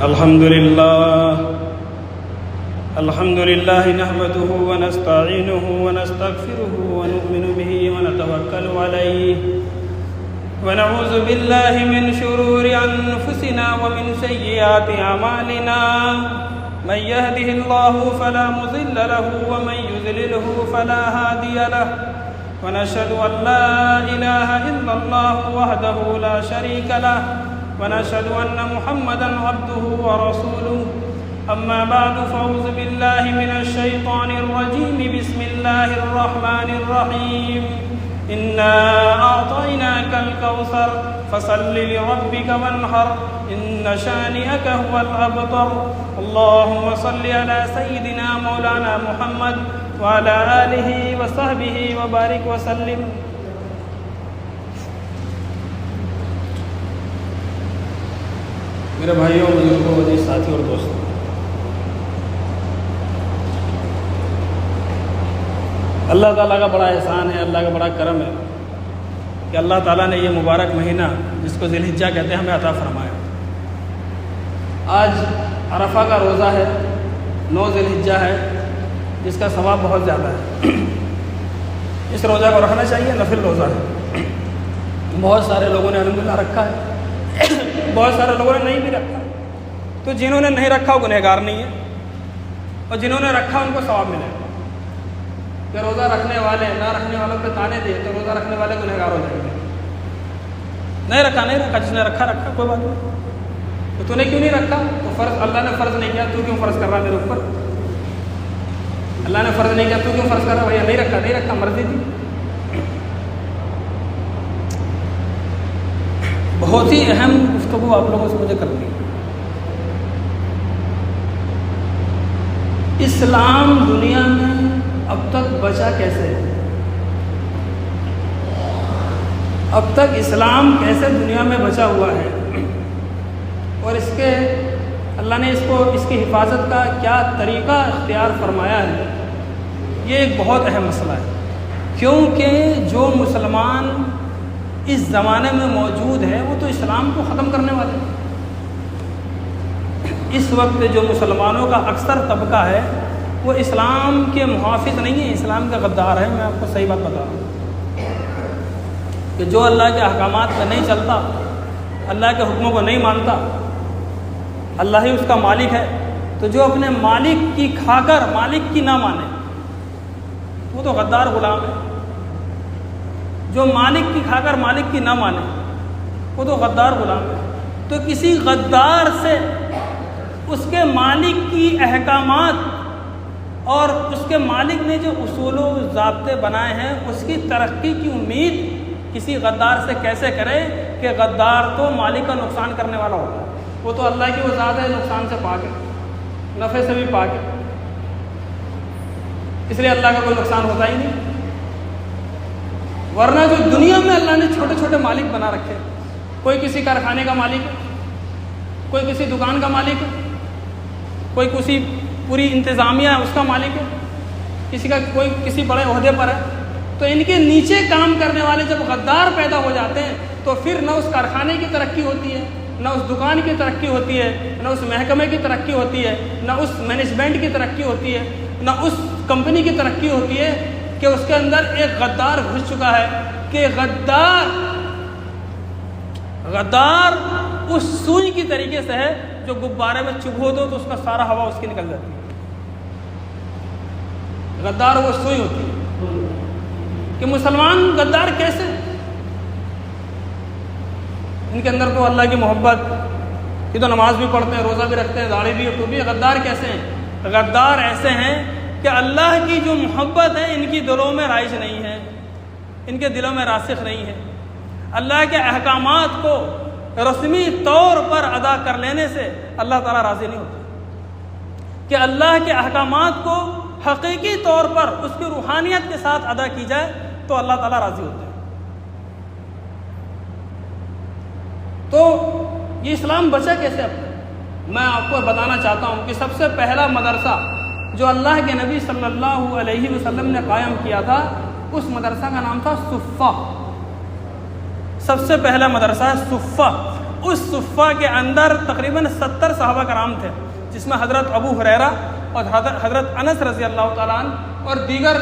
الحمد لله نحمده ونستعينه ونستغفره ونؤمن به ونتوكل عليه ونعوذ بالله من شرور أنفسنا ومن سيئات أعمالنا من يهده الله فلا مضل له ومن يضلله فلا هادي له ونشهد أن لا إله إلا الله وحده لا شريك له ونشهد أن محمدًا عبده ورسوله أما بعد فأعوذ بالله من الشيطان الرجيم بسم الله الرحمن الرحيم إنا أعطيناك الكوثر فصل لربك وانحر إن شانئك هو الأبتر اللهم صل على سيدنا مولانا محمد وعلى آله وصحبه وبارك وسلم. میرے بھائیوں بزرگوں عزیز ساتھی اور دوستوں، اللہ تعالیٰ کا بڑا احسان ہے، اللہ کا بڑا کرم ہے کہ اللہ تعالیٰ نے یہ مبارک مہینہ جس کو ذی الحجہ کہتے ہیں ہمیں عطا فرمایا. آج عرفہ کا روزہ ہے، 9 ذی الحجہ ہے، جس کا ثواب بہت زیادہ ہے. اس روزہ کو رکھنا چاہیے، نفل روزہ ہے. بہت سارے لوگوں نے الحمدللہ رکھا ہے، بہت سارے لوگوں نے نہیں بھی رکھا. تو جنہوں نے نہیں رکھا وہ گنہگار نہیں ہے، اور جنہوں نے رکھا ان کو ثواب ملے گا. کہ روزہ رکھنے والے نہ رکھنے والوں پہ تانے دیے تو روزہ رکھنے والے گنہگار ہو جائیں گے. نہیں رکھا جس نے رکھا کوئی بات نہیں. تو نے کیوں نہیں رکھا؟ تو فرض اللہ نے فرض نہیں کیا، تو کیوں فرض کر رہا میرے اوپر؟ اللہ نے فرض نہیں کیا، تو کیوں فرض کر رہا؟ بھیا نہیں رکھا مرضی تھی. بہت ہی اہم گفتگو آپ لوگوں سے مجھے کرنی ہے. اسلام دنیا میں اب تک بچا کیسے؟ اب تک اسلام کیسے دنیا میں بچا ہوا ہے، اور اس کے اللہ نے اس کی حفاظت کا کیا طریقہ اختیار فرمایا ہے، یہ ایک بہت اہم مسئلہ ہے. کیونکہ جو مسلمان اس زمانے میں موجود ہے وہ تو اسلام کو ختم کرنے والے ہیں. اس وقت جو مسلمانوں کا اکثر طبقہ ہے وہ اسلام کے محافظ نہیں ہے، اسلام کا غدار ہے. میں آپ کو صحیح بات بتا رہا ہوں کہ جو اللہ کے احکامات میں نہیں چلتا، اللہ کے حکموں کو نہیں مانتا، اللہ ہی اس کا مالک ہے. تو جو اپنے مالک کی کھا کر مالک کی نہ مانے وہ تو غدار غلام ہے. جو مالک کی کھا کر مالک کی نہ مانے وہ تو غدار غلام ہے. تو کسی غدار سے اس کے مالک کی احکامات اور اس کے مالک نے جو اصول و ضابطے بنائے ہیں اس کی ترقی کی امید کسی غدار سے کیسے کرے کہ غدار تو مالک کا نقصان کرنے والا ہوتا ہے. وہ تو اللہ کی وہ ذات ہے، نقصان سے پاک ہے، نفع سے بھی پاک ہے، اس لیے اللہ کا کوئی نقصان ہوتا ہی نہیں. ورنہ جو دنیا میں اللہ نے چھوٹے چھوٹے مالک بنا رکھے، کوئی کسی کارخانے کا مالک ہے، کوئی کسی دکان کا مالک ہے، کوئی کسی پوری انتظامیہ ہے اس کا مالک ہے، کوئی کسی بڑے عہدے پر ہے. تو ان کے نیچے کام کرنے والے جب غدار پیدا ہو جاتے ہیں تو پھر نہ اس کارخانے کی ترقی ہوتی ہے، نہ اس دکان کی ترقی ہوتی ہے، نہ اس محکمے کی ترقی ہوتی ہے، نہ اس مینجمنٹ کی ترقی ہوتی ہے، نہ اس کمپنی کی ترقی ہوتی ہے کہ اس کے اندر ایک غدار گھس چکا ہے. کہ غدار اس سوئی کی طریقے سے ہے جو غبارے میں چبھو دو تو اس کا سارا ہوا اس کی نکل جاتی ہے. غدار وہ سوئی ہوتی ہے. کہ مسلمان غدار کیسے؟ ان کے اندر تو اللہ کی محبت، یہ تو نماز بھی پڑھتے ہیں، روزہ بھی رکھتے ہیں، داڑھی بھی ٹوپی. غدار کیسے ہیں؟ غدار ایسے ہیں کہ اللہ کی جو محبت ہے ان کی دلوں میں رائج نہیں ہے، ان کے دلوں میں راسخ نہیں ہے. اللہ کے احکامات کو رسمی طور پر ادا کر لینے سے اللہ تعالیٰ راضی نہیں ہوتا. کہ اللہ کے احکامات کو حقیقی طور پر اس کی روحانیت کے ساتھ ادا کی جائے تو اللہ تعالیٰ راضی ہوتے ہیں. تو یہ اسلام بچا کیسے؟ اب میں آپ کو بتانا چاہتا ہوں کہ سب سے پہلا مدرسہ جو اللہ کے نبی صلی اللہ علیہ وسلم نے قائم کیا تھا اس مدرسہ کا نام تھا صفہ. سب سے پہلا مدرسہ ہے صفہ. اس صفہ کے اندر تقریباً 70 صحابہ کرام تھے، جس میں حضرت ابو ہریرہ اور حضرت انس رضی اللہ تعالیٰ عنہ اور دیگر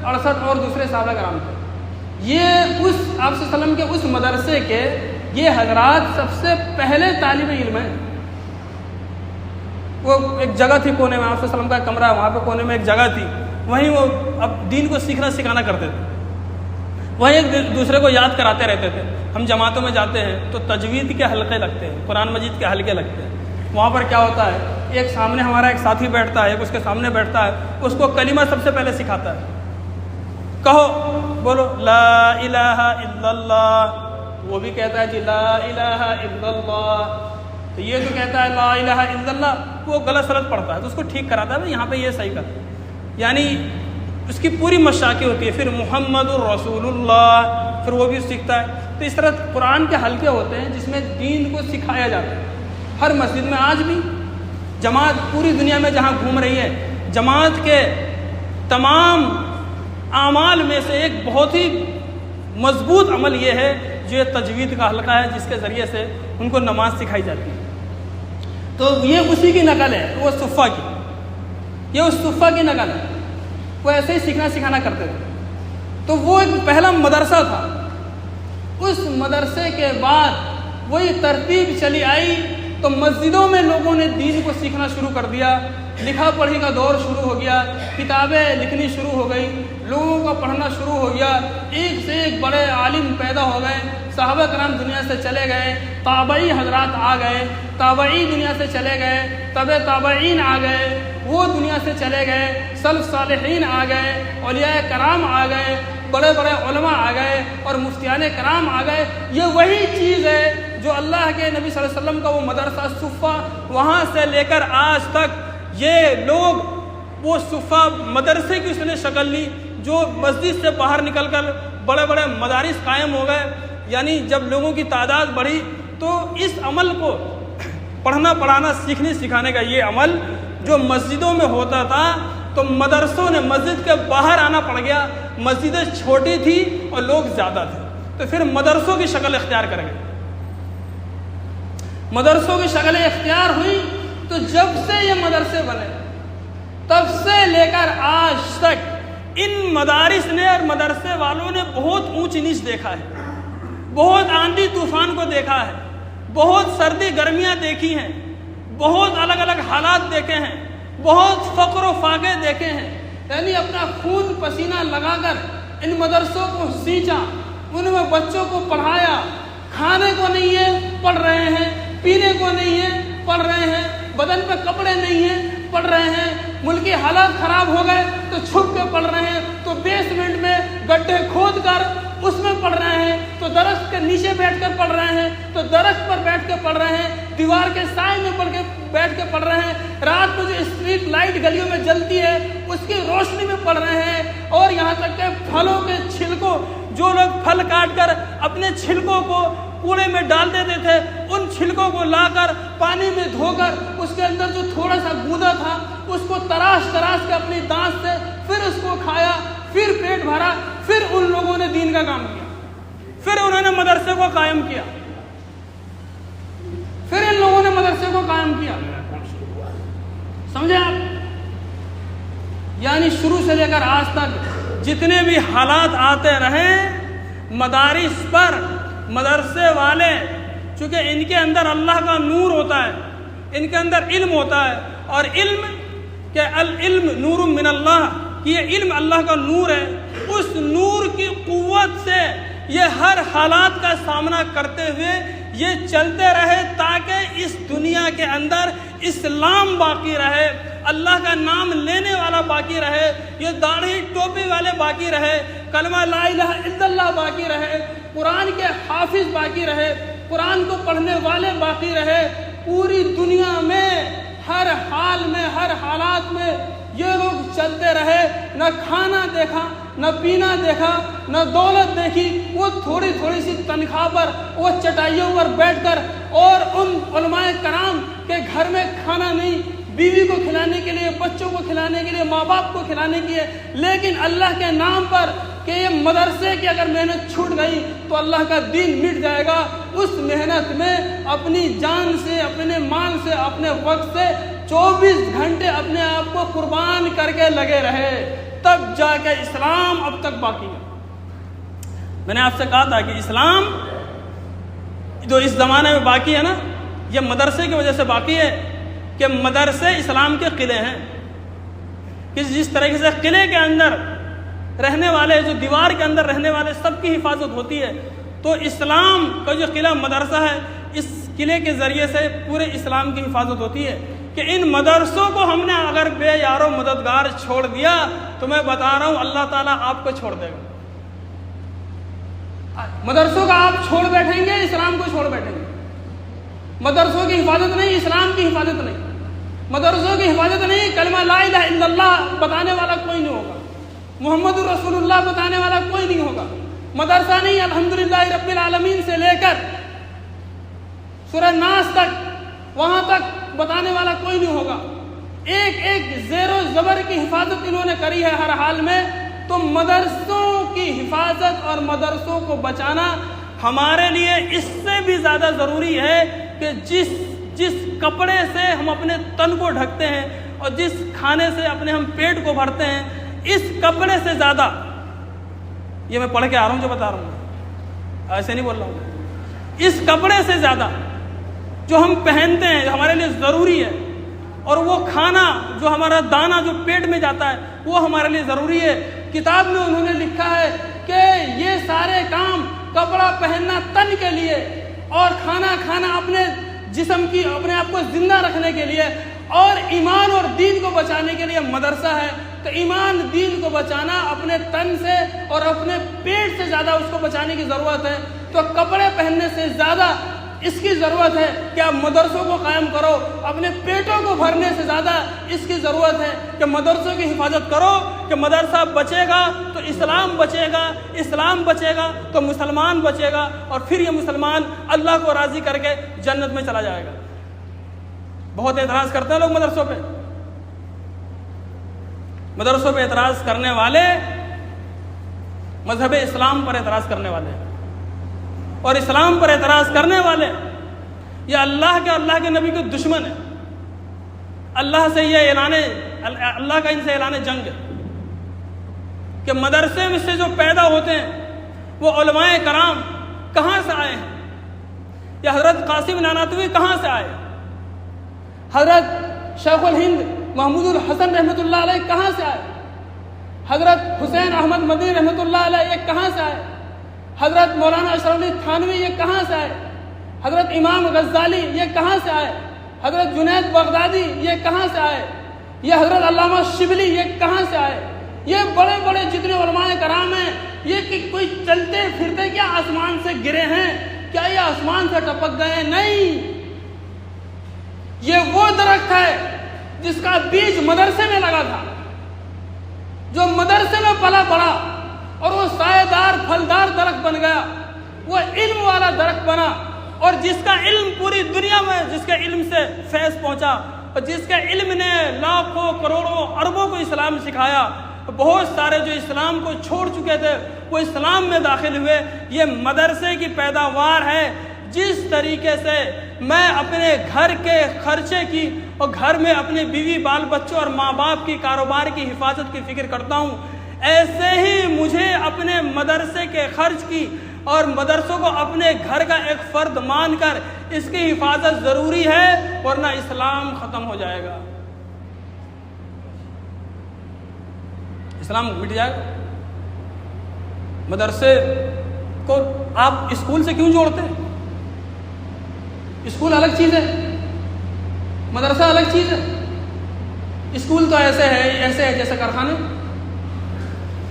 68 اور دوسرے صحابہ کرام تھے۔ یہ اس آپ صلی اللہ علیہ وسلم کے اس مدرسے کے یہ حضرات سب سے پہلے طالب علم ہیں۔ وہ ایک جگہ تھی کونے میں، آپ صلی اللہ علیہ وسلم کا کمرہ، وہاں پہ کونے میں ایک جگہ تھی، وہیں وہ اب دین کو سیکھنا سکھانا کرتے تھے، وہیں ایک دوسرے کو یاد کراتے رہتے تھے۔ ہم جماعتوں میں جاتے ہیں تو تجوید کے حلقے لگتے ہیں، قرآن مجید کے حلقے لگتے ہیں۔ وہاں پر کیا ہوتا ہے، ایک سامنے ہمارا ایک ساتھی بیٹھتا ہے، ایک اس کے سامنے بیٹھتا ہے، اس کو کلمہ سب سے پہلے سکھاتا ہے، کہو بولو لا الہ الا اللہ، وہ بھی کہتا ہے جی لا الہ الا اللہ، تو یہ جو کہتا ہے لا الہ الا اللہ وہ غلط سلط پڑھتا ہے تو اس کو ٹھیک کراتا ہے، یہاں پہ یہ صحیح کر، یعنی اس کی پوری مشاقی ہوتی ہے۔ پھر محمد الرسول اللہ، پھر وہ بھی سیکھتا ہے۔ تو اس طرح قرآن کے حلقے ہوتے ہیں جس میں دین کو سکھایا جاتا ہے۔ ہر مسجد میں آج بھی جماعت پوری دنیا میں جہاں گھوم رہی ہے، جماعت کے تمام اعمال میں سے ایک بہت ہی مضبوط عمل یہ ہے جو یہ تجوید کا حلقہ ہے، جس کے ذریعے سے ان کو نماز سکھائی جاتی ہے۔ تو یہ اسی کی نقل ہے، وہ صفہ کی، یہ اس صفہ کی نقل ہے، وہ ایسے ہی سیکھنا سکھانا کرتے تھے۔ تو وہ ایک پہلا مدرسہ تھا۔ اس مدرسے کے بعد وہی ترتیب چلی آئی تو مسجدوں میں لوگوں نے دین کو سیکھنا شروع کر دیا، لکھا پڑھی کا دور شروع ہو گیا، کتابیں لکھنی شروع ہو گئی، لوگوں کا پڑھنا شروع ہو گیا، ایک سے ایک بڑے عالم پیدا ہو گئے، صحابہ کرام دنیا سے چلے گئے، تابعی حضرات آ گئے، تابعی دنیا سے چلے گئے، تبع تابعین آ گئے، وہ دنیا سے چلے گئے، سلف صالحین آ گئے، اولیاء کرام آ گئے، بڑے بڑے علماء آ گئے اور مفتیان کرام آ گئے۔ یہ وہی چیز ہے جو اللہ کے نبی صلی اللہ علیہ وسلم کا وہ مدرسہ صفہ، وہاں سے لے کر آج تک یہ لوگ وہ صفہ مدرسے کی اس نے شکل لی، جو مسجد سے باہر نکل کر بڑے بڑے مدارس قائم ہو گئے۔ یعنی جب لوگوں کی تعداد بڑھی تو اس عمل کو پڑھنا پڑھانا سیکھنے سکھانے کا یہ عمل جو مسجدوں میں ہوتا تھا تو مدرسوں نے مسجد کے باہر آنا پڑ گیا، مسجدیں چھوٹی تھی اور لوگ زیادہ تھے تو پھر مدرسوں کی شکل اختیار کر گئے، مدرسوں کی شکل اختیار ہوئی۔ تو جب سے یہ مدرسے بنے تب سے لے کر آج تک ان مدارس نے اور مدرسے والوں نے بہت اونچ نیچ دیکھا ہے، بہت آندھی طوفان کو دیکھا ہے، بہت سردی گرمیاں دیکھی ہیں، بہت الگ الگ حالات دیکھے ہیں، بہت فقر و فاقے دیکھے ہیں۔ یعنی اپنا خون پسینہ لگا کر ان مدرسوں کو سینچا، ان میں بچوں کو پڑھایا، کھانے کو نہیں ہے پڑھ رہے ہیں، پینے کو نہیں ہے پڑھ رہے ہیں، بدن پہ کپڑے نہیں ہیں پڑھ رہے ہیں، ملکی حالات خراب ہو گئے تو چھپ کے پڑھ رہے ہیں، تو بیسمنٹ میں گڈھے کھود کر اس میں پڑھ رہے ہیں، تو درخت کے نیچے بیٹھ کر پڑھ رہے ہیں، تو درخت پر بیٹھ کے پڑھ رہے ہیں، دیوار کے سائے میں بیٹھ کے پڑھ رہے ہیں، رات کو جو اسٹریٹ لائٹ گلیوں میں جلتی ہے اس کی روشنی میں پڑھ رہے ہیں، اور یہاں تک کہ پھلوں کے چھلکوں، جو لوگ پھل کاٹ کر اپنے چھلکوں کو کوڑے میں ڈال دیتے تھے، ان چھلکوں کو لا کر پانی میں دھو کر اس کے اندر جو تھوڑا سا گودا تھا اس کو تراش تراش کے اپنی دانت سے پھر اس کو کھایا، پھر پیٹ بھرا، پھر ان لوگوں نے دین کا کام کیا، پھر انہوں نے مدرسے کو قائم کیا، پھر ان لوگوں نے مدرسے کو قائم کیا۔ سمجھے آپ؟ یعنی شروع سے لے کر آج تک جتنے بھی حالات آتے رہے، مدارس پر مدرسے والے، چونکہ ان کے اندر اللہ کا نور ہوتا ہے، ان کے اندر علم ہوتا ہے، اور علم کہ العلم نور من اللہ، کہ یہ علم اللہ کا نور ہے، اس نور کی قوت سے یہ ہر حالات کا سامنا کرتے ہوئے یہ چلتے رہے تاکہ اس دنیا کے اندر اسلام باقی رہے، اللہ کا نام لینے والا باقی رہے، یہ داڑھی ٹوپی والے باقی رہے، کلمہ لا الہ الا اللہ باقی رہے، قرآن کے حافظ باقی رہے، قرآن کو پڑھنے والے باقی رہے۔ پوری دنیا میں ہر حال میں، ہر حالات میں یہ لوگ چلتے رہے، نہ کھانا دیکھا، نہ پینا دیکھا، نہ دولت دیکھی، وہ تھوڑی تھوڑی سی تنخواہ پر وہ چٹائیوں پر بیٹھ کر، اور ان علماء کرام کے گھر میں کھانا نہیں، بیوی کو کھلانے کے لیے، بچوں کو کھلانے کے لیے، ماں باپ کو کھلانے کے لیے، لیکن اللہ کے نام پر کہ یہ مدرسے کی اگر محنت چھوٹ گئی تو اللہ کا دین مٹ جائے گا، اس محنت میں اپنی جان سے، اپنے مال سے، اپنے وقت سے 24 گھنٹے اپنے آپ کو قربان کر کے لگے رہے، تب جا کے اسلام اب تک باقی ہے۔ میں نے آپ سے کہا تھا کہ اسلام جو اس زمانے میں باقی ہے نا، یہ مدرسے کی وجہ سے باقی ہے کہ مدرسے اسلام کے قلعے ہیں، کہ جس طریقے سے قلعے کے اندر رہنے والے، جو دیوار کے اندر رہنے والے سب کی حفاظت ہوتی ہے، تو اسلام کا جو قلعہ مدرسہ ہے، اس قلعے کے ذریعے سے پورے اسلام کی حفاظت ہوتی ہے کہ ان مدرسوں کو ہم نے اگر بے یار و مددگار چھوڑ دیا تو میں بتا رہا ہوں اللہ تعالیٰ آپ کو چھوڑ دے گا۔ مدرسوں کا آپ چھوڑ بیٹھیں گے، اسلام کو چھوڑ بیٹھیں گے۔ مدرسوں کی حفاظت نہیں، اسلام کی حفاظت نہیں، مدرسوں کی حفاظت نہیں، کلمہ لا الہ الا اللہ بتانے والا کوئی نہیں ہوگا، محمد رسول اللہ بتانے والا کوئی نہیں ہوگا، مدرسہ نہیں الحمدللہ رب العالمین سے لے کر سورہ ناس تک، وہاں تک بتانے والا کوئی نہیں ہوگا۔ ایک ایک زیر و زبر کی حفاظت انہوں نے کری ہے ہر حال میں، تو مدرسوں کی حفاظت اور مدرسوں کو بچانا ہمارے لیے اس سے بھی زیادہ ضروری ہے کہ جس کپڑے سے ہم اپنے تن کو ڈھکتے ہیں اور جس کھانے سے اپنے ہم پیٹ کو بھرتے ہیں، اس کپڑے سے زیادہ، یہ میں پڑھ کے آ رہا ہوں جو بتا رہا ہوں، ایسے نہیں بول رہا ہوں، اس کپڑے سے زیادہ جو ہم پہنتے ہیں، جو ہمارے لیے ضروری ہے، اور وہ کھانا جو ہمارا دانہ جو پیٹ میں جاتا ہے وہ ہمارے لیے ضروری ہے۔ کتاب میں انہوں نے لکھا ہے کہ یہ سارے کام، کپڑا پہننا تن کے لیے اور کھانا کھانا اپنے جسم کی، اپنے آپ کو زندہ رکھنے کے لیے، اور ایمان اور دین کو بچانے کے لیے مدرسہ ہے۔ تو ایمان دین کو بچانا اپنے تن سے اور اپنے پیٹ سے زیادہ اس کو بچانے کی ضرورت ہے، تو کپڑے پہننے سے زیادہ اس کی ضرورت ہے کہ آپ مدرسوں کو قائم کرو، اپنے پیٹوں کو بھرنے سے زیادہ اس کی ضرورت ہے کہ مدرسوں کی حفاظت کرو، کہ مدرسہ بچے گا تو اسلام بچے گا، اسلام بچے گا تو مسلمان بچے گا، اور پھر یہ مسلمان اللہ کو راضی کر کے جنت میں چلا جائے گا۔ بہت اعتراض کرتے ہیں لوگ مدرسوں پہ، مدرسوں پہ اعتراض کرنے والے مذہب اسلام پر اعتراض کرنے والے ہیں، اور اسلام پر اعتراض کرنے والے یہ اللہ کے نبی کے دشمن ہیں۔ اللہ سے یہ اللہ کا ان سے اعلان جنگ ہے کہ مدرسے میں سے جو پیدا ہوتے ہیں وہ علماء کرام کہاں سے آئے ہیں؟ یہ حضرت قاسم نانوتوی کہاں سے آئے؟ حضرت شیخ الہند محمود الحسن رحمۃ اللہ علیہ کہاں سے آئے؟ حضرت حسین احمد مدنی رحمۃ اللہ علیہ یہ کہاں سے آئے؟ حضرت مولانا اشرف علی تھانوی یہ کہاں سے آئے؟ حضرت امام غزالی یہ کہاں سے آئے؟ حضرت جنید بغدادی یہ کہاں سے آئے؟ یہ حضرت علامہ شبلی یہ کہاں سے آئے؟ یہ بڑے بڑے جتنے علماء کرام ہیں، یہ کہ کوئی چلتے پھرتے کیا آسمان سے گرے ہیں؟ کیا یہ آسمان سے ٹپک گئے ہیں؟ نہیں، یہ وہ درخت ہے جس کا بیج مدرسے میں لگا تھا، جو مدرسے میں پلا بڑا اور وہ سایہ دار پھلدار درخت بن گیا، وہ علم والا درخت بنا، اور جس کا علم پوری دنیا میں، جس کے علم سے فیض پہنچا، اور جس کے علم نے لاکھوں کروڑوں اربوں کو اسلام سکھایا، بہت سارے جو اسلام کو چھوڑ چکے تھے وہ اسلام میں داخل ہوئے۔ یہ مدرسے کی پیداوار ہے۔ جس طریقے سے میں اپنے گھر کے خرچے کی اور گھر میں اپنے بیوی بال بچوں اور ماں باپ کی کاروبار کی حفاظت کی فکر کرتا ہوں، ایسے ہی مجھے اپنے مدرسے کے خرچ کی اور مدرسوں کو اپنے گھر کا ایک فرد مان کر اس کی حفاظت ضروری ہے، ورنہ اسلام ختم ہو جائے گا، اسلام مٹ جائے گا۔ مدرسے کو آپ اسکول سے کیوں جوڑتے ہیں؟ اسکول الگ چیز ہے، مدرسہ الگ چیز ہے۔ اسکول تو ایسے ہے جیسے کارخانے،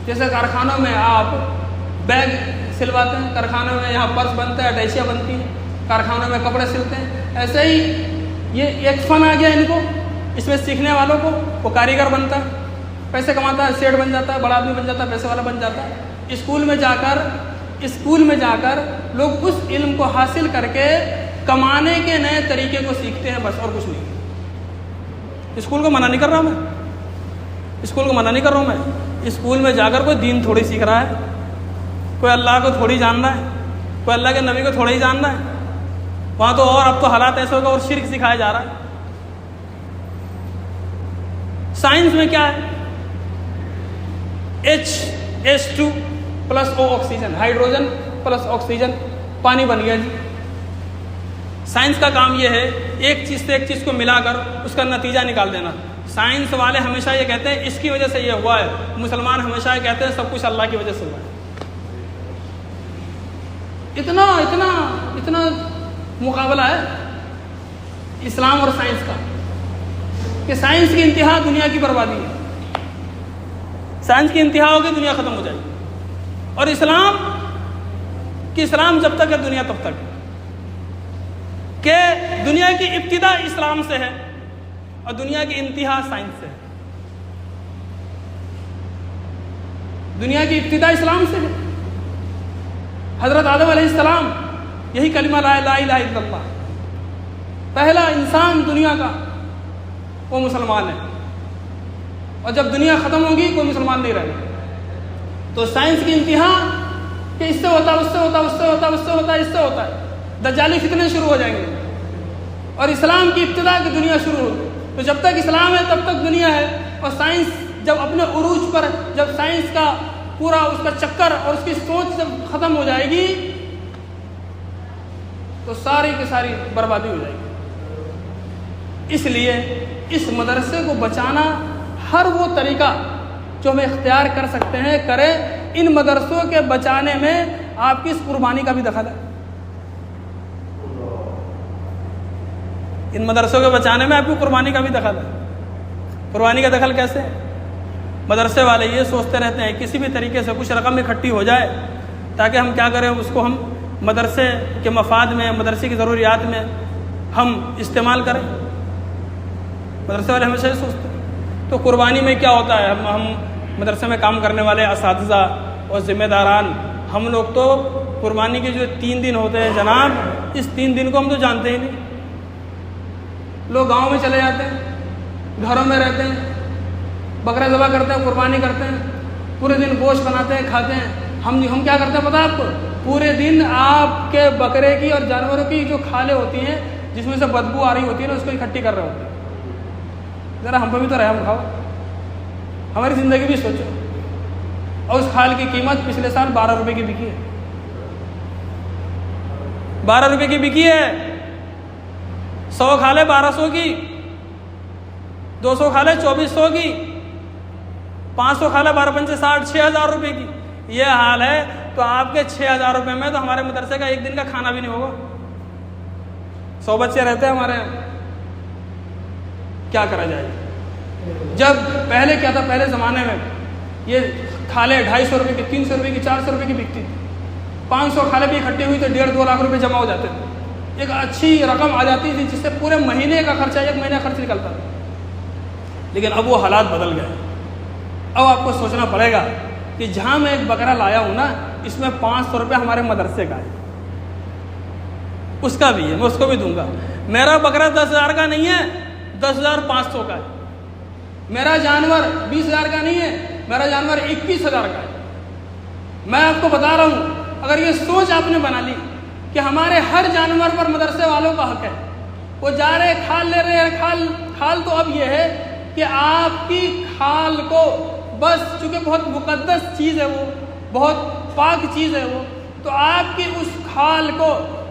جیسے کارخانوں میں آپ بیگ سلواتے ہیں، کارخانوں میں یہاں پرس بنتا ہے، اٹیچیاں بنتی ہیں، کارخانوں میں کپڑے سلتے ہیں، ایسے ہی یہ ایک فن آ گیا ان کو، اس میں سیکھنے والوں کو، وہ کاریگر بنتا ہے، پیسے کماتا ہے، سیٹ بن جاتا ہے، بڑا آدمی بن جاتا ہے، پیسے والا بن جاتا ہے۔ اسکول میں جا کر لوگ اس علم کو حاصل کر کے کمانے کے نئے طریقے کو سیکھتے ہیں، بس، اور کچھ نہیں۔ اسکول کو منع نہیں کر رہا میں، اسکول کو منع نہیں کر رہا ہوں میں، اسکول میں جا کر کوئی دین تھوڑی سیکھ رہا ہے، کوئی اللہ کو تھوڑی جان رہا ہے، کوئی اللہ کے نبی کو تھوڑا ہی جان رہا ہے. وہاں تو اور اب تو حالات ایسے ہوگا اور شرک سکھایا جا رہا ہے. سائنس میں کیا ہے؟ H2 plus O oxygen, hydrogen plus oxygen, پانی بن گیا جی. سائنس کا کام یہ ہے ایک چیز سے ایک چیز کو ملا کر اس کا نتیجہ نکال دینا. سائنس والے ہمیشہ یہ کہتے ہیں اس کی وجہ سے یہ ہوا ہے، مسلمان ہمیشہ یہ کہتے ہیں سب کچھ اللہ کی وجہ سے ہوا ہے. اتنا اتنا اتنا مقابلہ ہے اسلام اور سائنس کا کہ سائنس کی انتہا دنیا کی بربادی ہے. سائنس کی انتہا ہوگی دنیا ختم ہو جائے گی. اور اسلام جب تک ہے دنیا تب تک ہے. کہ دنیا کی ابتدا اسلام سے ہے اور دنیا کی انتہا سائنس سے ہے. دنیا کی ابتدا اسلام سے ہے. حضرت آدم علیہ السلام یہی کلمہ لا الہ الا اللہ، پہلا انسان دنیا کا وہ مسلمان ہے. اور جب دنیا ختم ہوگی کوئی مسلمان نہیں رہے گا. تو سائنس کی انتہا کہ اس سے ہوتا اس سے ہوتا اس سے ہوتا اس سے ہوتا اس سے ہوتا ہے. دجالی فتنے شروع ہو جائیں گے. اور اسلام کی ابتدا کی دنیا شروع ہوگی. تو جب تک اسلام ہے تب تک دنیا ہے. اور سائنس جب اپنے عروج پر، جب سائنس کا پورا اس کا چکر اور اس کی سوچ جب ختم ہو جائے گی تو ساری کی ساری بربادی ہو جائے گی. اس لیے اس مدرسے کو بچانا ہر وہ طریقہ جو ہم اختیار کر سکتے ہیں کریں. ان مدرسوں کے بچانے میں آپ کی اس قربانی کا بھی دخل ہے. ان مدرسوں کے بچانے میں آپ کی قربانی کا بھی دخل ہے. قربانی کا دخل کیسے؟ مدرسے والے یہ سوچتے رہتے ہیں کسی بھی طریقے سے کچھ رقم اکٹھی ہو جائے تاکہ ہم کیا کریں، اس کو ہم مدرسے کے مفاد میں، مدرسے کی ضروریات میں ہم استعمال کریں. مدرسے والے ہمیشہ یہ سوچتے ہیں. تو قربانی میں کیا ہوتا ہے؟ ہم مدرسے میں کام کرنے والے اساتذہ اور ذمہ داران، ہم لوگ تو قربانی کے جو 3 دن ہوتے ہیں جناب، اس 3 دن کو ہم تو جانتے ہی نہیں. لوگ گاؤں میں چلے جاتے ہیں، گھروں میں رہتے ہیں، بکرا ذبح کرتے ہیں، قربانی کرتے ہیں، پورے دن گوشت بناتے ہیں، کھاتے ہیں. ہم کیا کرتے ہیں پتہ ہے آپ کو؟ پورے دن آپ کے بکرے کی اور جانوروں کی جو کھالیں ہوتی ہیں جس میں سے بدبو آ رہی ہوتی ہے نا، اس کو اکٹھی کر رہے ہوتے ہیں. ذرا ہم پہ بھی تو رحم کھاؤ، ہماری زندگی بھی سوچو. اور اس کھال کی قیمت پچھلے سال 12 روپے کی بکی ہے. 12 روپے کی بکی ہے. 100 کھالیں 1200 کی، 200 کھالیں 2400 کی، 500 کھالیں 12 پنچے 60، 6000 روپے کی. یہ حال ہے تو آپ کے 6000 روپے میں تو ہمارے مدرسے کا ایک دن کا کھانا بھی نہیں ہوگا. 100 بچے رہتے ہیں ہمارے یہاں، کیا کرا جائے؟ جب پہلے کیا تھا، پہلے زمانے میں یہ کھالیں 250 روپے کی، 300 روپے کی، 400 روپے کی بکتی تھی. 500 کھالیں بھی اکٹھی ہوئی تو 1.5-2 لاکھ روپے جمع ہو جاتے تھے. ایک اچھی رقم آ جاتی تھی جس سے پورے مہینے کا خرچہ، 1 مہینہ خرچ نکلتا تھا. لیکن اب وہ حالات بدل گئے. اب آپ کو سوچنا پڑے گا کہ جہاں میں ایک بکرا لایا ہوں نا، اس میں 500 روپے ہمارے مدرسے کا ہے، اس کا بھی ہے، میں اس کو بھی دوں گا. میرا بکرا 10,000 کا نہیں ہے، 10,500 کا ہے. میرا جانور 20,000 کا نہیں ہے، میرا جانور 21,000 کا ہے. میں آپ کو بتا رہا ہوں، اگر یہ سوچ آپ نے بنا لی کہ ہمارے ہر جانور پر مدرسے والوں کا حق ہے، وہ جا رہے کھال لے رہے ہیں، کھال تو اب یہ ہے کہ آپ کی کھال کو بس، چونکہ بہت مقدس چیز ہے، وہ بہت پاک چیز ہے وہ، تو آپ کی اس کھال کو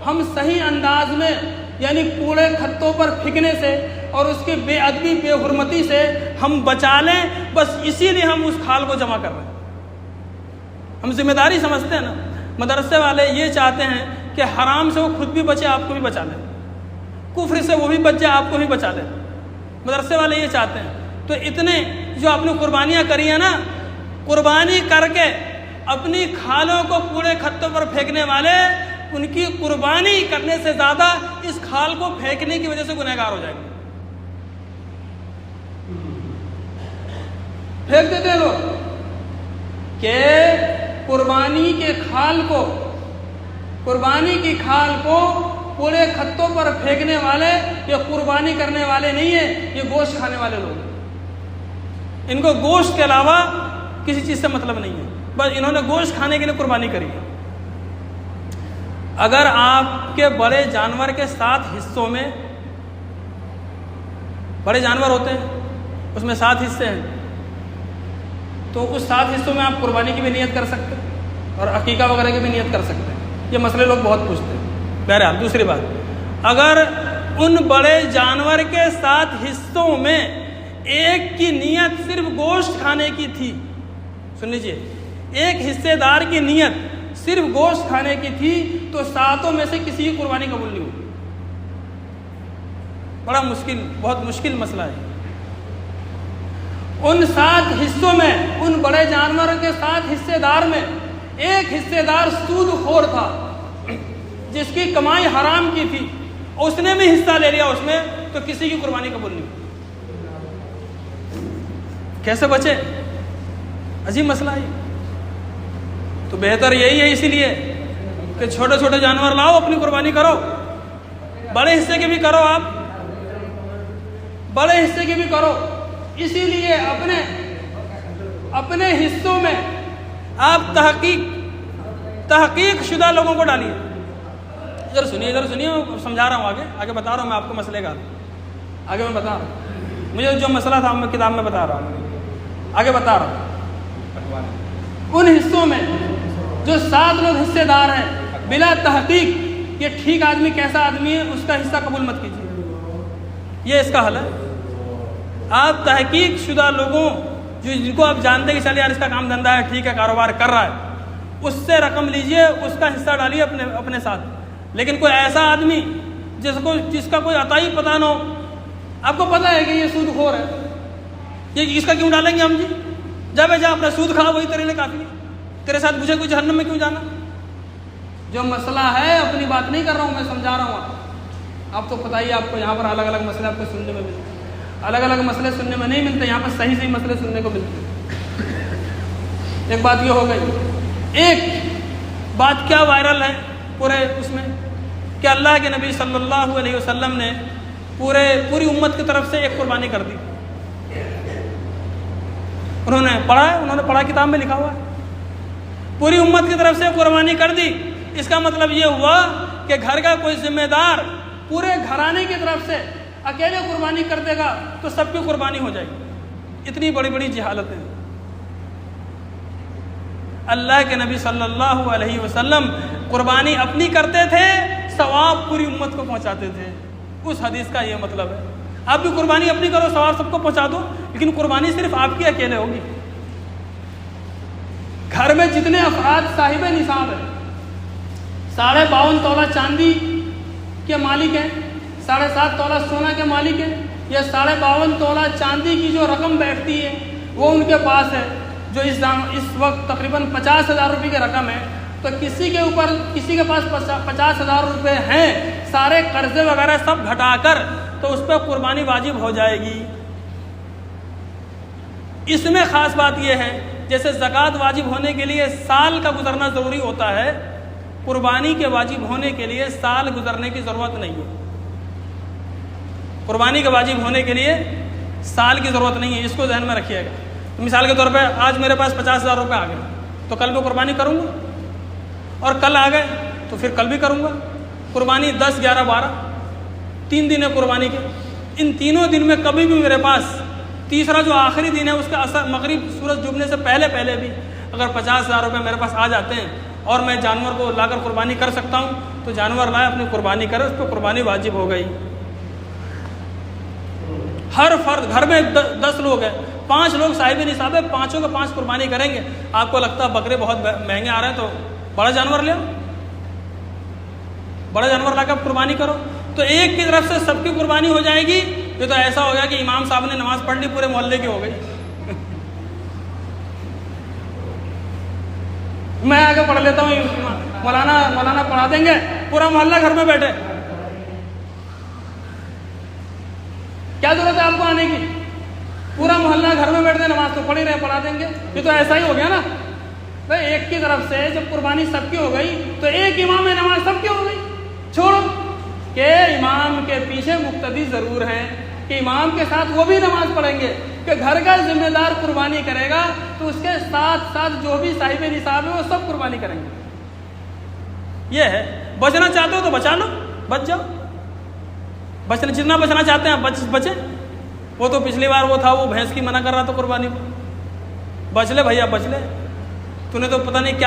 ہم صحیح انداز میں، یعنی کوڑے کھتوں پر پھینکنے سے اور اس کی بے ادبی، بے حرمتی سے ہم بچا لیں. بس اسی لیے ہم اس کھال کو جمع کر رہے ہیں. ہم ذمہ داری سمجھتے ہیں نا. مدرسے والے یہ چاہتے ہیں کہ حرام سے وہ خود بھی بچے، آپ کو بھی بچا لیں، کفر سے وہ بھی بچ جائے، آپ کو بھی بچا لیں. مدرسے والے یہ چاہتے ہیں. تو اتنے جو آپ نے قربانیاں کری ہیں نا، قربانی کر کے اپنی کھالوں کو کوڑے کھتوں پر پھینکنے والے، ان کی قربانی کرنے سے زیادہ اس کھال کو پھینکنے کی وجہ سے گنہگار ہو جائیں گے. پھینک دیتے ہیں لوگ کہ قربانی کے کھال کو، قربانی کی کھال کو کوڑے کھتوں پر پھینکنے والے یہ قربانی کرنے والے نہیں ہیں، یہ گوشت کھانے والے لوگ ہیں. ان کو گوشت کے علاوہ کسی چیز سے مطلب نہیں ہے، بس انہوں نے گوشت کھانے کے لیے قربانی کری ہے۔ اگر آپ کے بڑے جانور کے 7 حصوں میں، بڑے جانور ہوتے ہیں اس میں 7 حصے ہیں، تو اس 7 حصوں میں آپ قربانی کی بھی نیت کر سکتے ہیں اور عقیقہ وغیرہ کی بھی نیت کر سکتے ہیں۔ یہ مسئلے لوگ بہت پوچھتے ہیں۔ بہرحال دوسری بات، اگر ان بڑے جانور کے 7 حصوں میں ایک کی نیت صرف گوشت کھانے کی تھی، سن لیجیے، ایک حصے دار کی نیت صرف گوشت کھانے کی تھی، تو 7 میں سے کسی کی قربانی قبول نہیں ہوگی۔ بڑا مشکل، بہت مشکل مسئلہ ہے۔ ان 7 حصوں میں، ان بڑے جانوروں کے 7 حصے دار میں ایک حصے دار سود خور تھا، جس کی کمائی حرام کی تھی، اس نے بھی حصہ لے لیا اس میں، تو کسی کی قربانی قبول نہیں ہوگی۔ کیسے بچے؟ عجیب مسئلہ ہے۔ تو بہتر یہی ہے اسی لیے کہ چھوٹے چھوٹے جانور لاؤ، اپنی قربانی کرو، بڑے حصے کی بھی کرو، آپ بڑے حصے کی بھی کرو۔ اسی لیے اپنے حصوں میں آپ تحقیق شدہ لوگوں کو ڈالیے۔ ادھر سنیے میں سمجھا رہا ہوں، آگے بتا رہا ہوں میں آپ کو مسئلے کا، آگے میں بتا رہا ہوں، مجھے جو مسئلہ تھا میں کتاب میں بتا رہا ہوں، آگے بتا رہا ہوں۔ ان حصوں میں جو 7 لوگ حصے دار ہیں، بلا تحقیق یہ ٹھیک آدمی کیسا آدمی ہے، اس کا حصہ قبول مت کیجیے۔ یہ اس کا حل ہے۔ آپ تحقیق شدہ لوگوں جن کو آپ جانتے کہ چلے یار اس کا کام دھندا ہے، ٹھیک ہے، کاروبار کر رہا ہے، اس سے رقم لیجئے، اس کا حصہ ڈالیے اپنے ساتھ۔ لیکن کوئی ایسا آدمی جس کا کوئی عطائی پتہ نہ ہو، آپ کو پتہ ہے کہ یہ سود خور ہے، یہ اس کا کیوں ڈالیں گے ہم جی؟ جا اپنا سود کھا، وہی تیرے لیے کافی ہے، تیرے ساتھ مجھے کوئی جہنم میں کیوں جانا؟ جو مسئلہ ہے، اپنی بات نہیں کر رہا ہوں، میں سمجھا رہا ہوں۔ آپ تو پتہ ہی، آپ کو یہاں پر الگ الگ مسئلے آپ کو سننے میں ملتے ہیں، الگ الگ مسئلے سننے میں نہیں ملتے، یہاں پر صحیح مسئلے سننے کو ملتے ہیں۔ ایک بات یہ ہو گئی۔ ایک بات کیا وائرل ہے پورے اس میں کہ اللہ کے نبی صلی اللہ علیہ وسلم نے پوری امت کی طرف سے ایک قربانی کر دی۔ انہوں نے پڑھا کتاب میں لکھا ہوا ہے، پوری امت کی طرف سے قربانی کر دی۔ اس کا مطلب یہ ہوا کہ گھر کا کوئی ذمہ دار پورے گھرانے کی طرف سے اکیلے قربانی کر دے گا تو سب کی قربانی ہو جائے گی۔ اتنی بڑی بڑی جہالتیں۔ اللہ کے نبی صلی اللہ علیہ وسلم قربانی اپنی کرتے تھے، ثواب پوری امت کو پہنچاتے تھے۔ اس حدیث کا یہ مطلب ہے، آپ بھی قربانی اپنی کرو، ثواب سب کو پہنچا دو، لیکن قربانی صرف آپ کی اکیلے ہوگی۔ گھر میں جتنے افراد صاحب نصاب ہیں، 52.5 تولہ چاندی کے مالک ہیں، 7.5 تولہ سونا کے مالک ہیں، یا 52.5 تولہ چاندی کی جو رقم بیٹھتی ہے وہ ان کے پاس ہے، جو اس وقت تقریباً 50,000 روپے کی رقم ہے، تو کسی کے پاس 50,000 روپے ہیں، سارے قرضے وغیرہ سب گھٹا کر تو اس پہ قربانی واجب ہو جائے گی۔ اس میں خاص بات یہ ہے، جیسے زکوٰۃ واجب ہونے کے لیے سال کا گزرنا ضروری ہوتا ہے، قربانی کے واجب ہونے کے لیے سال گزرنے کی ضرورت نہیں ہے۔ قربانی کے واجب ہونے کے لیے سال کی ضرورت نہیں ہے، اس کو ذہن میں رکھیے گا۔ مثال کے طور پہ آج میرے پاس 50,000 روپے آ گئے تو کل میں قربانی کروں گا، اور کل آ گئے تو پھر کل بھی کروں گا۔ قربانی 10، 11، 12 3 دن ہے قربانی کے۔ ان تینوں دن میں کبھی بھی میرے پاس تیسرا جو آخری دن ہے اس کا اثر مغرب سورج ڈوبنے سے پہلے بھی اگر 50,000 روپے میرے پاس آ جاتے ہیں اور میں جانور کو لا کر قربانی کر سکتا ہوں تو جانور لائے، اپنی قربانی کرے، اس پہ قربانی واجب ہو گئی۔ ہر فرد گھر میں 10 لوگ ہیں، 5 لوگ صاحب نصاب ہے، 5 کے 5 قربانی کریں گے۔ آپ کو لگتا ہے بکرے بہت مہنگے آ رہے ہیں تو بڑا جانور لے آؤ، بڑا جانور لا کر قربانی کرو، تو ایک کی طرف سے سب کی قربانی ہو جائے گی۔ یہ تو ایسا ہو گیا کہ امام صاحب نے نماز پڑھ لی، پورے محلے کی ہو گئی۔ میں آگے پڑھ لیتا ہوں، مولانا پڑھا دیں گے، پورا محلہ گھر میں بیٹھے، کیا ضرورت ہے آپ کو آنے کی؟ پورا محلہ گھر میں بیٹھتے، نماز تو پڑھی رہے، پڑھا دیں گے۔ یہ تو ایسا ہی ہو گیا نا بھائی، ایک کی طرف سے جب قربانی سب کی ہو گئی تو ایک امام میں نماز سب کی ہو گئی۔ چھوڑو کہ امام کے پیچھے مقتدی ضرور ہیں کہ امام کے ساتھ وہ بھی نماز پڑھیں گے، کہ گھر کا ذمہ دار قربانی کرے گا تو اس کے ساتھ ساتھ جو بھی صاحب نصاب ہے وہ سب قربانی کریں گے. یہ ہے. بچنا چاہتے ہو تو بچا لو, بچ جاؤ. جتنا بچنا چاہتے ہیں بچیں. وہ تو پچھلی بار وہ تھا, وہ بھینس کی منع کر رہا تھا قربانی کو. بچ لے بھیا, بچ لے. تو نے تو پتہ نہیں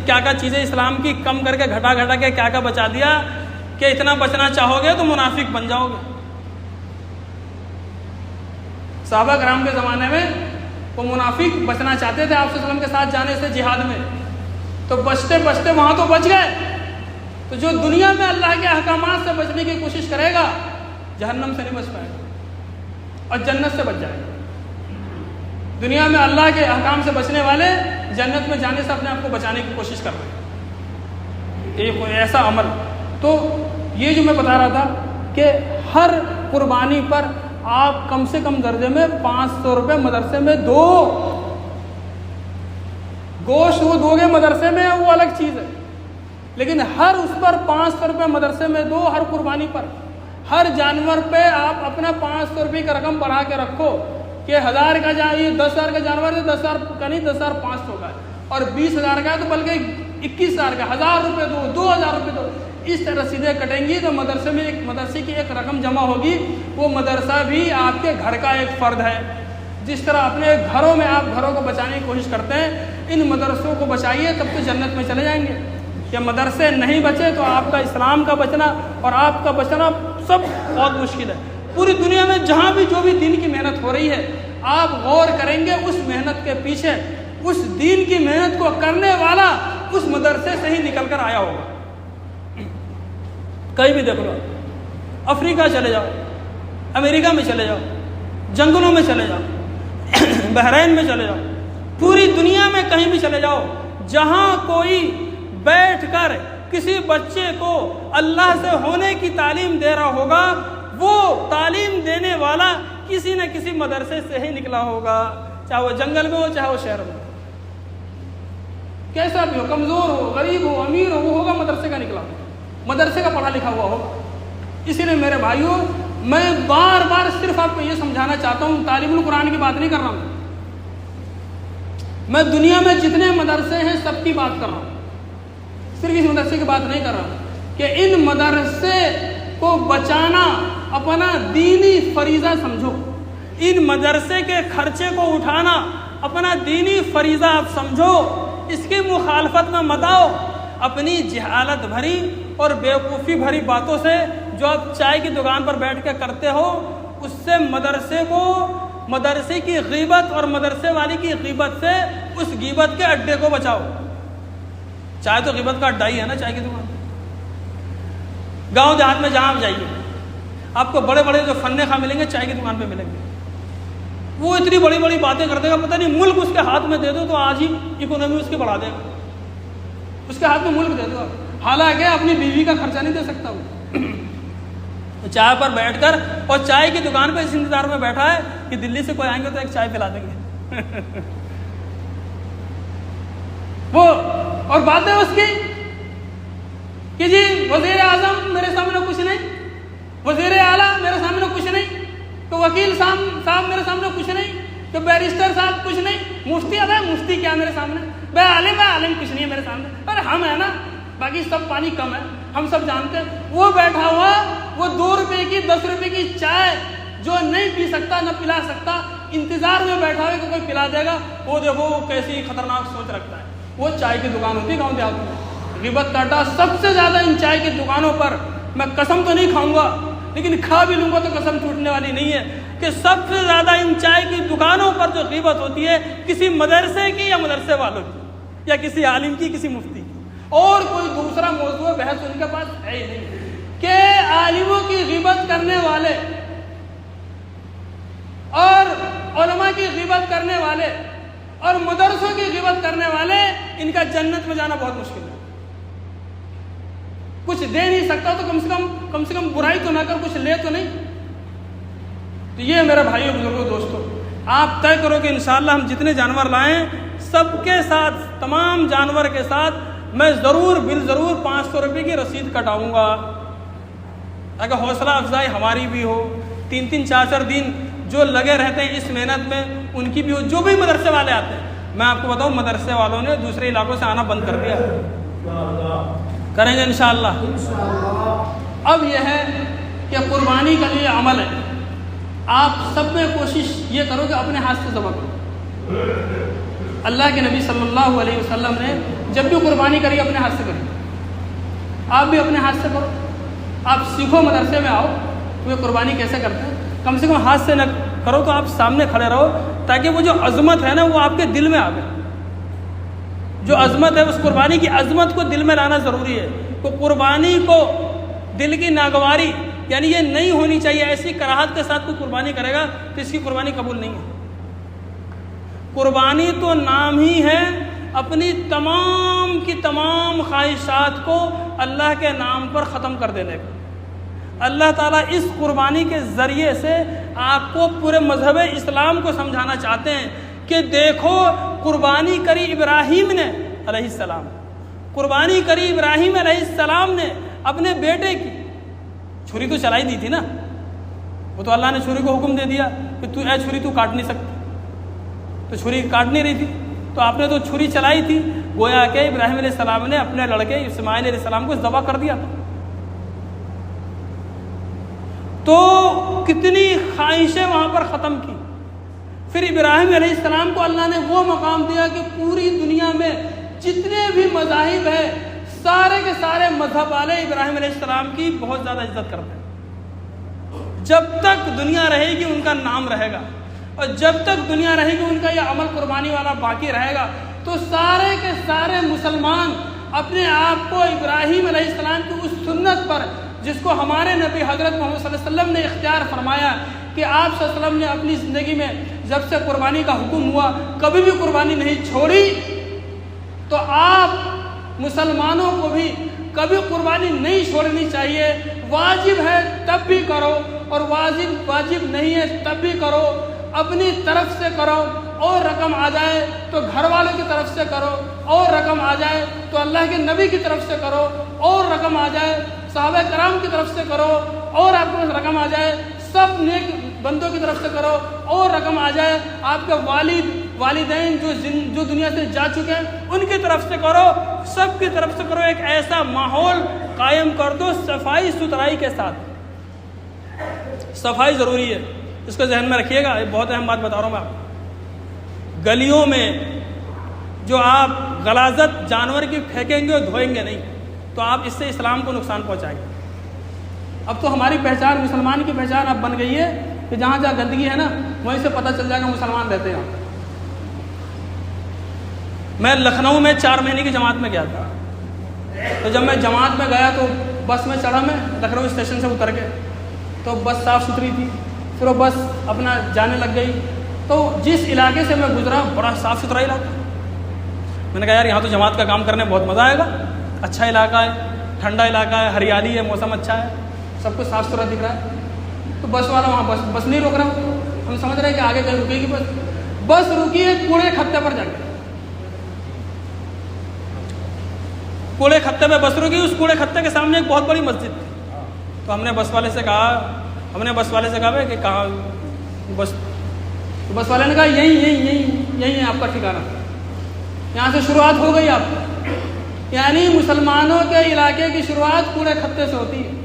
کیا چیزیں اسلام کی کم کر کے گھٹا کے کیا بچا دیا کہ اتنا بچنا چاہو گے تو منافق بن جاؤ گے. صحابہ کرام کے زمانے میں وہ منافق بچنا چاہتے تھے آپ صلی اللہ علیہ وسلم کے ساتھ جانے سے جہاد میں, تو بچتے بچتے وہاں تو بچ گئے. تو جو دنیا میں اللہ کے احکامات سے بچنے کی کوشش کرے گا جہنم سے نہیں بچ پائے گا اور جنت سے بچ جائے گا. دنیا میں اللہ کے احکام سے بچنے والے جنت میں جانے سے اپنے آپ کو بچانے کی کوشش کر رہے ہیں. ایک ایسا عمل. تو یہ جو میں بتا رہا تھا کہ ہر قربانی پر آپ کم سے کم درجے میں 500 روپے مدرسے میں دو. گوشت وہ دو گے مدرسے میں وہ الگ چیز ہے, لیکن ہر اس پر 500 روپے مدرسے میں دو. ہر قربانی پر, ہر جانور پہ آپ اپنا 500 روپے کا رقم بڑھا کے رکھو کہ 1000 کا یہ 10,000 کا جانور ہے, 10,000 کا نہیں 10,500 کا ہے, اور 20,000 کا ہے تو بلکہ 21,000 کا, 1,000 روپے دو, 2,000 روپے دو. اس طرح رسیدیں کٹیں گی تو مدرسے کی ایک رقم جمع ہوگی. وہ مدرسہ بھی آپ کے گھر کا ایک فرد ہے. جس طرح اپنے گھروں میں آپ گھروں کو بچانے کی کوشش کرتے ہیں, ان مدرسوں کو بچائیے, تب تو جنت میں چلے جائیں گے. یہ مدرسے نہیں بچے تو آپ کا اسلام کا بچنا اور آپ کا بچنا سب بہت مشکل ہے. پوری دنیا میں جہاں بھی جو بھی دین کی محنت ہو رہی ہے, آپ غور کریں گے اس محنت کے پیچھے اس دین کی محنت کو کرنے والا اس مدرسے سے ہی نکل کر آیا ہوگا. کہیں بھی دیکھ لو, افریقہ چلے جاؤ, امریکہ میں چلے جاؤ, جنگلوں میں چلے جاؤ, بحرین میں چلے جاؤ, پوری دنیا میں کہیں بھی چلے جاؤ, جہاں کوئی بیٹھ کر کسی بچے کو اللہ سے ہونے کی تعلیم دے رہا ہوگا, وہ تعلیم دینے والا کسی نہ کسی مدرسے سے ہی نکلا ہوگا, چاہے وہ جنگل میں ہو چاہے وہ شہر میں. کیسا بھی ہو, کمزور ہو, غریب ہو, امیر ہو, وہ ہوگا مدرسے کا نکلا, مدرسے کا پڑھا لکھا ہوا ہوگا. اسی لیے میرے بھائیوں, میں بار بار صرف آپ کو یہ سمجھانا چاہتا ہوں, تعلیم القرآن کی بات نہیں کر رہا ہوں میں, دنیا میں جتنے مدرسے ہیں سب کی بات کر رہا ہوں, صرف اس مدرسے کی بات نہیں کر رہا ہوں کہ ان مدرسے کو بچانا اپنا دینی فریضہ سمجھو. ان مدرسے کے خرچے کو اٹھانا اپنا دینی فریضہ آپ سمجھو. اس کی مخالفت میں مت آؤ. اپنی جہالت بھری اور بیوقوفی بھری باتوں سے جو آپ چائے کی دکان پر بیٹھ کے کرتے ہو, اس سے مدرسے کی غیبت اور مدرسے والی کی غیبت سے اس غیبت کے اڈے کو بچاؤ. چائے تو غیبت کا اڈا ہی ہے نا, چائے کی دکان. گاؤں دیہات میں جہاں آپ جائیے, آپ کو بڑے بڑے جو فن خواہ ملیں گے چائے کی دکان پہ ملیں گے. وہ اتنی بڑی بڑی باتیں کرتے گا, پتہ نہیں ملک اس کے ہاتھ میں دے دو تو آج ہی اکانومی اس کی بڑھا دے گا. اس کے ہاتھ میں ملک دے دو, حالانکہ اپنی بیوی کا خرچہ نہیں دے سکتا وہ. چائے پر بیٹھ کر اور چائے کی دکان پہ اس انتظار میں بیٹھا ہے کہ دلی سے کوئی آئیں گے تو ایک چائے پلا دیں گے. وہ اور بات ہے اس کی کہ جی وزیر اعظم میرے سامنے کچھ نہیں, وزیر اعلیٰ میرے سامنے کچھ نہیں, تو وکیل صاحب میرے سامنے کچھ نہیں, تو بیرسٹر صاحب کچھ نہیں, مفتی اب ہے مفتی کیا میرے سامنے, بے عالم کچھ نہیں ہے میرے سامنے. پر ہم ہے نا, باقی سب پانی کم ہے, ہم سب جانتے ہیں. وہ بیٹھا ہوا, وہ 2 روپے کی 10 روپے کی چائے جو نہیں پی سکتا نہ پلا سکتا, انتظار میں بیٹھا ہوا کہ کوئی پلا دے گا. وہ دیکھو وہ کیسی خطرناک سوچ رکھتا ہے. وہ چائے کی دکان ہوتی ہے گاؤں دیہات میں. غیبت کا اڈا سب سے زیادہ ان چائے کی دکانوں پر, میں قسم تو نہیں کھاؤں گا لیکن کھا بھی لوں گا تو قسم ٹوٹنے والی نہیں ہے, کہ سب سے زیادہ ان چائے کی دکانوں پر جو غیبت ہوتی ہے کسی مدرسے کی یا مدرسے والوں کی یا کسی عالم کی, کسی مفتی کی. اور کوئی دوسرا موضوع بحث ان کے پاس ہے ہی نہیں کہ عالموں کی غیبت کرنے والے اور علماء کی غیبت کرنے والے اور مدرسوں کی غیبت کرنے والے, ان کا جنت میں جانا بہت مشکل ہے. کچھ دے نہیں سکتا تو کم سے کم برائی تو نہ کر, کچھ لے تو نہیں. تو یہ میرے بھائیوں بزرگوں دوستوں, آپ طے کرو کہ انشاءاللہ ہم جتنے جانور لائیں سب کے ساتھ, تمام جانور کے ساتھ میں ضرور 500 روپے کی رسید کٹاؤں گا, تاکہ حوصلہ افزائی ہماری بھی ہو. 3-4 دن جو لگے رہتے ہیں اس محنت میں، ان کی بھی جو بھی مدرسے والے آتے ہیں، میں آپ کو بتاؤں مدرسے والوں نے دوسرے علاقوں سے آنا بند کر دیا، کریں گے انشاءاللہ۔ اب یہ ہے کہ قربانی کا جو یہ عمل ہے، آپ سب میں کوشش یہ کرو کہ اپنے ہاتھ سے ذبح کرو۔ اللہ کے نبی صلی اللہ علیہ وسلم نے جب بھی قربانی کری اپنے ہاتھ سے کری، آپ بھی اپنے ہاتھ سے کرو۔ آپ سیکھو، مدرسے میں آؤ، تو یہ قربانی کیسے کرتے ہیں، کم سے کم ہاتھ سے نہ کرو تو آپ سامنے کھڑے رہو، تاکہ وہ جو عظمت ہے نا وہ آپ کے دل میں آ گئے۔ جو عظمت ہے، اس قربانی کی عظمت کو دل میں لانا ضروری ہے۔ تو قربانی کو دل کی ناگواری، یعنی یہ نہیں ہونی چاہیے، ایسی کراہت کے ساتھ کوئی قربانی کرے گا تو اس کی قربانی قبول نہیں ہے۔ قربانی تو نام ہی ہے، اپنی تمام کی تمام خواہشات کو اللہ کے نام پر ختم کر دینے کا۔ اللہ تعالیٰ اس قربانی کے ذریعے سے آپ کو پورے مذہب اسلام کو سمجھانا چاہتے ہیں کہ دیکھو، قربانی کری ابراہیم نے علیہ السلام، قربانی کری ابراہیم علیہ السلام نے اپنے بیٹے کی۔ چھری تو چلائی دی تھی نا، وہ تو اللہ نے چھری کو حکم دے دیا کہ تو اے چھری تو کاٹ نہیں سکتی، تو چھری کاٹ نہیں رہی تھی، تو آپ نے تو چھری چلائی تھی، گویا کہ ابراہیم علیہ السلام نے اپنے لڑکے اسماعیل علیہ السلام کو ذبح کر دیا تھا۔ تو کتنی خواہشیں وہاں پر ختم کی۔ پھر ابراہیم علیہ السلام کو اللہ نے وہ مقام دیا کہ پوری دنیا میں جتنے بھی مذاہب ہیں، سارے کے سارے مذہب والے ابراہیم علیہ السلام کی بہت زیادہ عزت کرتے ہیں۔ جب تک دنیا رہے گی ان کا نام رہے گا، اور جب تک دنیا رہے گی ان کا یہ عمل قربانی والا باقی رہے گا۔ تو سارے کے سارے مسلمان اپنے آپ کو ابراہیم علیہ السلام کی اس سنت پر، جس کو ہمارے نبی حضرت محمد صلی اللہ علیہ وسلم نے اختیار فرمایا کہ آپ صلی اللہ علیہ وسلم نے اپنی زندگی میں جب سے قربانی کا حکم ہوا کبھی بھی قربانی نہیں چھوڑی، تو آپ مسلمانوں کو بھی کبھی قربانی نہیں چھوڑنی چاہیے۔ واجب ہے تب بھی کرو، اور واجب نہیں ہے تب بھی کرو، اپنی طرف سے کرو، اور رقم آ جائے تو گھر والوں کی طرف سے کرو، اور رقم آ جائے تو اللہ کے نبی کی طرف سے کرو، اور رقم آ جائے صحابہ کرام کی طرف سے کرو، اور آپ کو رقم آ جائے سب نیک بندوں کی طرف سے کرو، اور رقم آ جائے آپ کے والدین جو دنیا سے جا چکے ہیں ان کی طرف سے کرو، سب کی طرف سے کرو۔ ایک ایسا ماحول قائم کر دو صفائی ستھرائی کے ساتھ۔ صفائی ضروری ہے، اس کو ذہن میں رکھیے گا، ایک بہت اہم بات بتا رہا ہوں میں آپ کو۔ گلیوں میں جو آپ غلاظت جانور کی پھینکیں گے اور دھوئیں گے نہیں، تو آپ اس سے اسلام کو نقصان پہنچائیں گے۔ اب تو ہماری پہچان، مسلمان کی پہچان اب بن گئی ہے کہ جہاں جہاں گندگی ہے نا وہیں سے پتہ چل جائے گا مسلمان رہتے ہیں۔ میں لکھنؤ میں 4 مہینے کی جماعت میں گیا تھا، تو جب میں جماعت میں گیا تو بس میں چڑھا، میں لکھنؤ اسٹیشن سے اتر کے، تو بس صاف ستھری تھی، پھر وہ بس اپنا جانے لگ گئی۔ تو جس علاقے سے میں گزرا بڑا صاف ستھرا علاقہ، میں نے کہا یار یہاں تو جماعت کا کام کرنے بہت مزہ آئے گا، اچھا علاقہ ہے، ٹھنڈا علاقہ ہے، ہریالی ہے، موسم اچھا ہے، سب کچھ صاف ستھرا دکھ رہا ہے۔ تو بس والا وہاں بس نہیں روک رہا، ہم سمجھ رہے ہیں کہ آگے کہیں رکے گی بس رکی ہے کوڑے خطے پر جا کے، کوڑے خطے پہ بس رکی۔ اس کوڑے خطے کے سامنے ایک بہت بڑی مسجد تھی، تو ہم نے بس والے سے کہا کہ کہاں بس، تو بس والے نے کہا یہی ہے آپ کا ٹھکانہ، یہاں سے شروعات ہو گئی آپ۔ یعنی مسلمانوں کے علاقے کی شروعات کوڑے خطے سے ہوتی ہے۔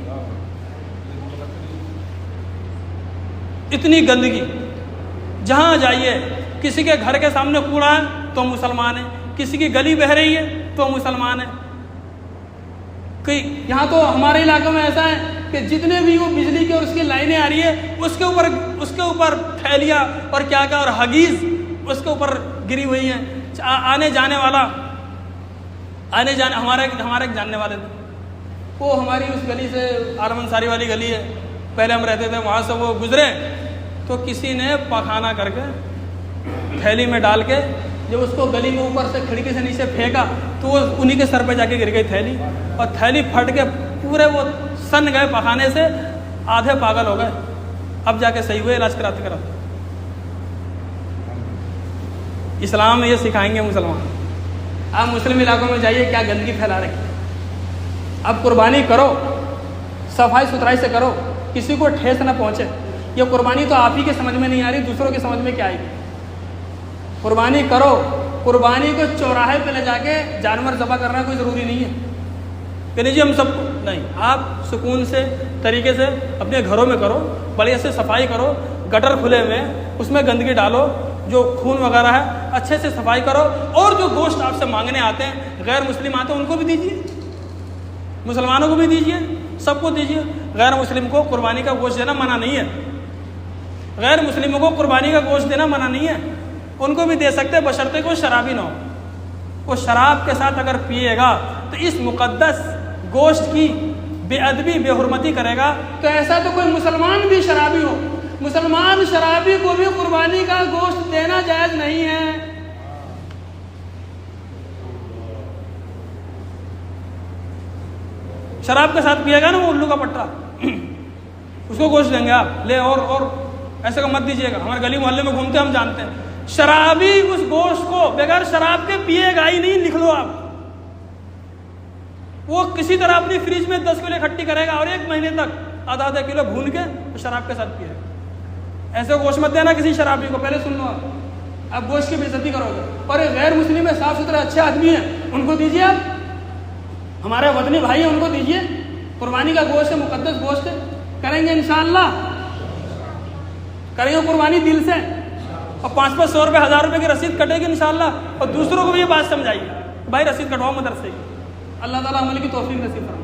اتنی گندگی، جہاں جائیے کسی کے گھر کے سامنے کوڑا ہے تو مسلمان ہے، کسی کی گلی بہہ رہی ہے تو مسلمان ہے۔ کہ یہاں تو ہمارے علاقوں میں ایسا ہے کہ جتنے بھی وہ بجلی کے اور اس کی لائنیں آ رہی ہے اس کے اوپر تھیلیاں اور کیا اور ہگیز اس کے اوپر گری ہوئی ہیں۔ آنے جانے ہمارے ایک جاننے والے تھے، وہ ہماری اس گلی سے عالم انصاری والی گلی ہے، پہلے ہم رہتے تھے وہاں سے، وہ گزرے تو کسی نے پاخانہ کر کے تھیلی میں ڈال کے جب اس کو گلی میں اوپر سے کھڑکی سے نیچے پھینکا تو وہ انہی کے سر پہ جا کے گر گئی تھیلی، اور تھیلی پھٹ کے پورے وہ سن گئے پاخانے سے، آدھے پاگل ہو گئے، اب جا کے صحیح ہوئے علاج کراتے کراتے۔ اسلام میں یہ سکھائیں گے مسلمان۔ آپ مسلم علاقوں میں جائیے کیا گندگی پھیلا رکھی ہے۔ اب قربانی کرو، صفائی ستھرائی سے کرو، کسی کو ٹھیس نہ پہنچے۔ یہ قربانی تو آپ ہی کے سمجھ میں نہیں آ رہی، دوسروں کے سمجھ میں کیا آئے گی؟ قربانی کرو، قربانی کو چوراہے پہ لے جا کے جانور ذبح کرنا کوئی ضروری نہیں ہے کہ نہیں جی ہم سب کو، نہیں، آپ سکون سے طریقے سے اپنے گھروں میں کرو، بڑھیا سے صفائی کرو، گٹر کھلے ہوئے اس میں گندگی ڈالو، جو خون وغیرہ ہے اچھے سے صفائی کرو، اور جو گوشت آپ سے مانگنے آتے ہیں، غیر مسلم آتے ہیں، ان کو بھی دیجیے، مسلمانوں کو بھی دیجیے، سب کو دیجیے۔ غیر مسلم کو قربانی کا گوشت دینا منع نہیں ہے، غیر مسلموں کو قربانی کا گوشت دینا منع نہیں ہے، ان کو بھی دے سکتے بشرطے کو شرابی نہ ہو۔ وہ شراب کے ساتھ اگر پیے گا تو اس مقدس گوشت کی بے ادبی، بے حرمتی کرے گا، تو ایسا تو کوئی مسلمان بھی شرابی ہو، مسلمان شرابی کو بھی قربانی کا گوشت دینا جائز نہیں ہے۔ شراب کے ساتھ پیے گا نا وہ الو کا پٹا، اس کو گوشت دیں گے آپ لے، اور ایسے کا مت دیجیے گا، ہمارے گلی محلے میں گھومتے ہم جانتے ہیں، شرابی اس گوشت کو بغیر شراب کے پیے گا ہی نہیں، لکھ لو آپ۔ وہ کسی طرح اپنی فریج میں 10 کلو اکٹھی کرے گا اور 1 مہینے تک آدھا کلو بھون کے شراب کے ساتھ پیے گا۔ ایسے گوشت مت دینا کسی شرابی کو، پہلے سن لو آپ گوشت کی بے عزتی کرو گے۔ اور ایک غیر مسلم ہے، صاف ستھرے اچھے آدمی ہیں، ان کو دیجیے آپ، ہمارے وطنی بھائی ہیں، ان کو دیجیے۔ قربانی کا گوشت ہے، مقدس گوشت ہے، کریں گے انشاءاللہ، کریں گے قربانی دل سے، اور 500 روپے 1000 روپے کی رسید کٹے گی انشاءاللہ، اور دوسروں کو بھی یہ بات سمجھائیے، بھائی رسید کٹواؤ مدرسے کی۔ اللہ تعالیٰ عمل کی توفیق نصیب فرمائے۔